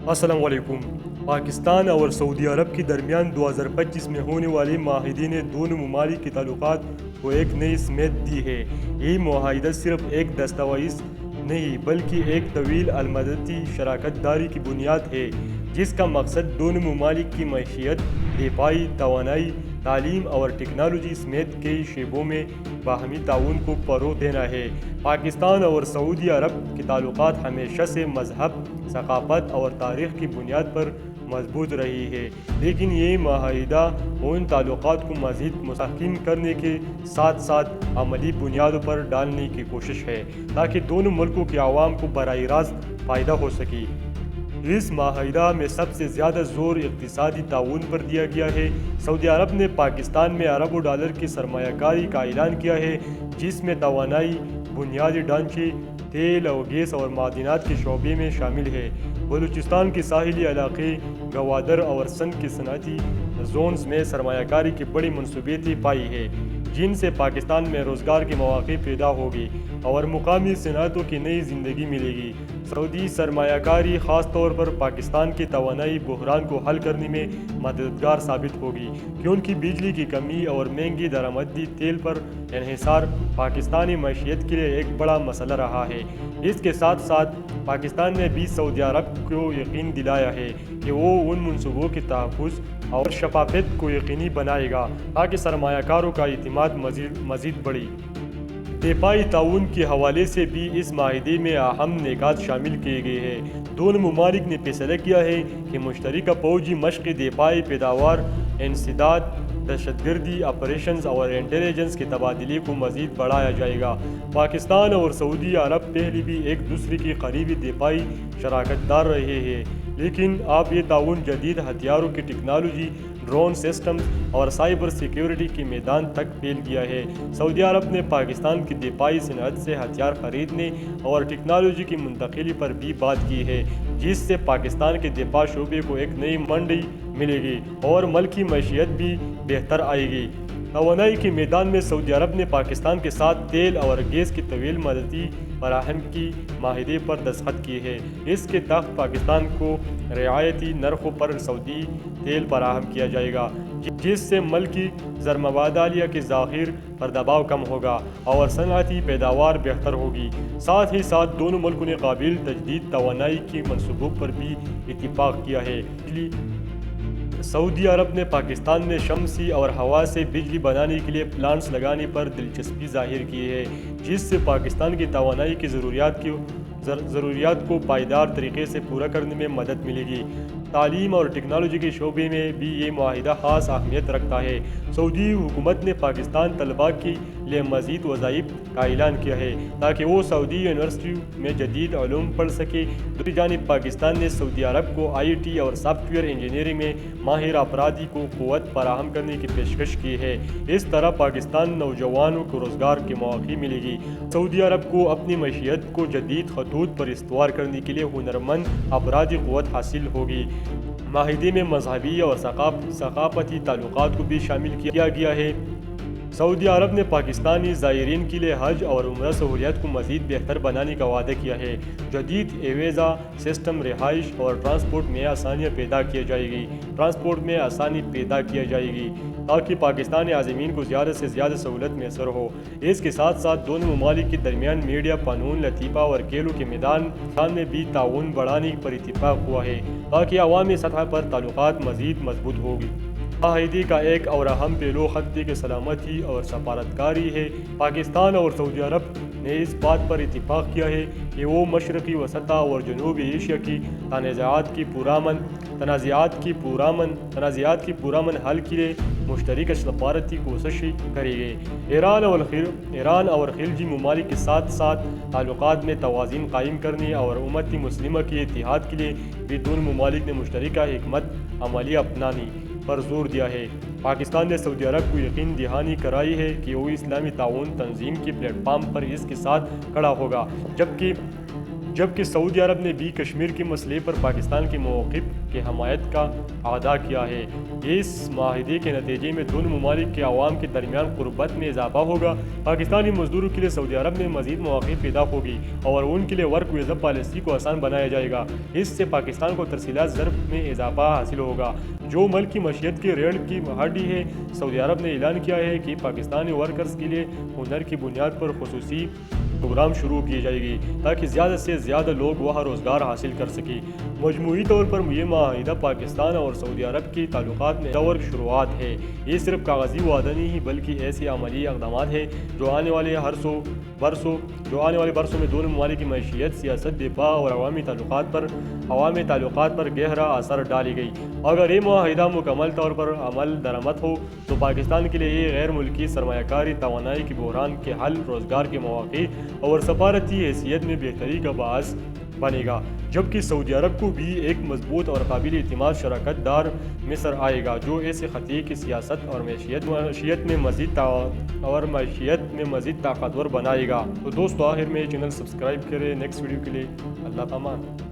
السلام علیکم۔ پاکستان اور سعودی عرب کے درمیان 2025 میں ہونے والے معاہدے نے دونوں ممالک کے تعلقات کو ایک نئی سمت دی ہے۔ یہ معاہدہ صرف ایک دستاویز نہیں بلکہ ایک طویل المدتی شراکت داری کی بنیاد ہے، جس کا مقصد دونوں ممالک کی معیشت، دفاعی توانائی، تعلیم اور ٹیکنالوجی سمیت کئی شعبوں میں باہمی تعاون کو فروغ دینا ہے۔ پاکستان اور سعودی عرب کے تعلقات ہمیشہ سے مذہب، ثقافت اور تاریخ کی بنیاد پر مضبوط رہی ہے، لیکن یہ معاہدہ ان تعلقات کو مزید مستحکم کرنے کے ساتھ ساتھ عملی بنیادوں پر ڈالنے کی کوشش ہے تاکہ دونوں ملکوں کے عوام کو براہ راست فائدہ ہو سکے۔ اس معاہدہ میں سب سے زیادہ زور اقتصادی تعاون پر دیا گیا ہے۔ سعودی عرب نے پاکستان میں اربوں ڈالر کی سرمایہ کاری کا اعلان کیا ہے، جس میں توانائی، بنیادی ڈھانچے، تیل اور گیس اور معدنیات کے شعبے میں شامل ہے۔ بلوچستان کے ساحلی علاقے، گوادر اور سندھ کے صنعتی زونز میں سرمایہ کاری کی بڑی منصوبیت پائی ہے، جن سے پاکستان میں روزگار کے مواقع پیدا ہوگی اور مقامی صنعتوں کی نئی زندگی ملے گی۔ سعودی سرمایہ کاری خاص طور پر پاکستان کے توانائی بحران کو حل کرنے میں مددگار ثابت ہوگی، کیونکہ بجلی کی کمی اور مہنگی درآمدی تیل پر انحصار پاکستانی معیشت کے لیے ایک بڑا مسئلہ رہا ہے۔ اس کے ساتھ ساتھ پاکستان نے بھی سعودی عرب کو یقین دلایا ہے کہ وہ ان منصوبوں کے تحفظ اور شفافیت کو یقینی بنائے گا تاکہ سرمایہ کاروں کا اعتماد مزید بڑھے۔ دفاعی تعاون کے حوالے سے بھی اس معاہدے میں اہم نکات شامل کیے گئے ہیں۔ دونوں ممالک نے فیصلہ کیا ہے کہ مشترکہ فوجی مشق، دفاعی پیداوار، انسداد، دہشت گردی آپریشنز اور انٹیلیجنس کے تبادلے کو مزید بڑھایا جائے گا۔ پاکستان اور سعودی عرب پہلے بھی ایک دوسرے کے قریبی دفاعی شراکت دار رہے ہیں، لیکن اب یہ تعاون جدید ہتھیاروں کی ٹیکنالوجی، ڈرون سسٹمز اور سائبر سیکیورٹی کے میدان تک پھیل گیا ہے۔ سعودی عرب نے پاکستان کی دفاعی صنعت سے ہتھیار خریدنے اور ٹیکنالوجی کی منتقلی پر بھی بات کی ہے، جس سے پاکستان کے دفاع شعبے کو ایک نئی منڈی ملے گی اور ملکی معیشت بھی بہتر آئے گی۔ توانائی کے میدان میں سعودی عرب نے پاکستان کے ساتھ تیل اور گیس کی طویل مدتی فراہمی کی معاہدے پر دستخط کیے ہیں۔ اس کے تحت پاکستان کو رعایتی نرخوں پر سعودی تیل فراہم کیا جائے گا، جس سے ملکی زرمبادلیہ کے ذخائر پر دباؤ کم ہوگا اور صنعتی پیداوار بہتر ہوگی۔ ساتھ ہی ساتھ دونوں ملکوں نے قابل تجدید توانائی کے منصوبوں پر بھی اتفاق کیا ہے۔ سعودی عرب نے پاکستان میں شمسی اور ہوا سے بجلی بنانے کے لیے پلانٹس لگانے پر دلچسپی ظاہر کی ہے، جس سے پاکستان کی توانائی کی ضروریات کو پائیدار طریقے سے پورا کرنے میں مدد ملے گی۔ تعلیم اور ٹیکنالوجی کے شعبے میں بھی یہ معاہدہ خاص اہمیت رکھتا ہے۔ سعودی حکومت نے پاکستان طلباء کے لیے مزید وظائف کا اعلان کیا ہے تاکہ وہ سعودی یونیورسٹیوں میں جدید علوم پڑھ سکیں۔ دوسری جانب پاکستان نے سعودی عرب کو IIT اور سافٹ ویئر انجینئرنگ میں ماہر افراد کو قوت فراہم کرنے کی پیشکش کی ہے۔ اس طرح پاکستان نوجوانوں کو روزگار کے مواقع ملے گی۔ سعودی عرب کو اپنی معیشت کو جدید خطوط پر استوار کرنے کے لیے ہنرمند افرادی قوت حاصل ہوگی۔ معاہدے میں مذہبی اور ثقافتی تعلقات کو بھی شامل کیا گیا ہے۔ سعودی عرب نے پاکستانی زائرین کے لیے حج اور عمرہ سہولیات کو مزید بہتر بنانے کا وعدہ کیا ہے۔ جدید ویزا سسٹم، رہائش اور ٹرانسپورٹ میں آسانی پیدا کیا جائے گی تاکہ پاکستانی عازمین کو زیادہ سے زیادہ سہولت میسر ہو۔ اس کے ساتھ ساتھ دونوں ممالک کے درمیان میڈیا، فنون لطیفہ اور کھیلوں کے میدان میں بھی تعاون بڑھانے پر اتفاق ہوا ہے تاکہ عوامی سطح پر تعلقات مزید مضبوط ہوگی۔ معاہدے کا ایک اور اہم پہلو خطے کی سلامتی اور سفارتکاری ہے۔ پاکستان اور سعودی عرب نے اس بات پر اتفاق کیا ہے کہ وہ مشرقی وسطی اور جنوبی ایشیا کی تنازعات کی پرامن حل کے لیے مشترکہ سفارتی کوششیں کریں گے۔ ایران اور خلیجی ممالک کے ساتھ ساتھ تعلقات میں توازن قائم کرنے اور امت مسلمہ کے اتحاد کے لیے بھی دونوں ممالک نے مشترکہ حکمت عملی اپنانے پر زور دیا ہے۔ پاکستان نے سعودی عرب کو یقین دہانی کرائی ہے کہ وہ اسلامی تعاون تنظیم کے پلیٹ فارم پر اس کے ساتھ کھڑا ہوگا، جبکہ سعودی عرب نے بھی کشمیر کے مسئلے پر پاکستان کے موقف کی حمایت کا اعادہ کیا ہے۔ اس معاہدے کے نتیجے میں دونوں ممالک کے عوام کے درمیان قربت میں اضافہ ہوگا۔ پاکستانی مزدوروں کے لیے سعودی عرب میں مزید مواقع پیدا ہوگی اور ان کے لیے ورک ویزا پالیسی کو آسان بنایا جائے گا۔ اس سے پاکستان کو ترسیلات ضرب میں اضافہ حاصل ہوگا جو ملک کی معیشت کی ریڑھ کی ہڈی ہے۔ سعودی عرب نے اعلان کیا ہے کہ پاکستانی ورکرز کے لیے ہنر کی بنیاد پر خصوصی پروگرام شروع کی جائے گی تاکہ زیادہ سے زیادہ لوگ وہاں روزگار حاصل کر سکیں۔ مجموعی طور پر یہ معاہدہ پاکستان اور سعودی عرب کے تعلقات میں دور شروعات ہے۔ یہ صرف کاغذی وعدہ نہیں ہے بلکہ ایسے عملی اقدامات ہیں جو آنے والے برسوں میں دونوں ممالک کی معیشت، سیاست، دفاع اور عوامی تعلقات پر گہرا اثر ڈالے گی۔ اگر یہ معاہدہ مکمل طور پر عمل درآمد ہو تو پاکستان کے لیے یہ غیر ملکی سرمایہ کاری، توانائی کے بحران کے حل، روزگار کے مواقع اور سفارتی حیثیت میں بہتری کا باعث بنے گا، جبکہ سعودی عرب کو بھی ایک مضبوط اور قابل اعتماد شراکت دار مصر آئے گا جو اس خطے کی سیاست اور معیشت میں مزید طاقتور بنائے گا۔ تو دوستو آخر میں چینل سبسکرائب کریں۔ نیکسٹ ویڈیو کے لیے اللہ پامان۔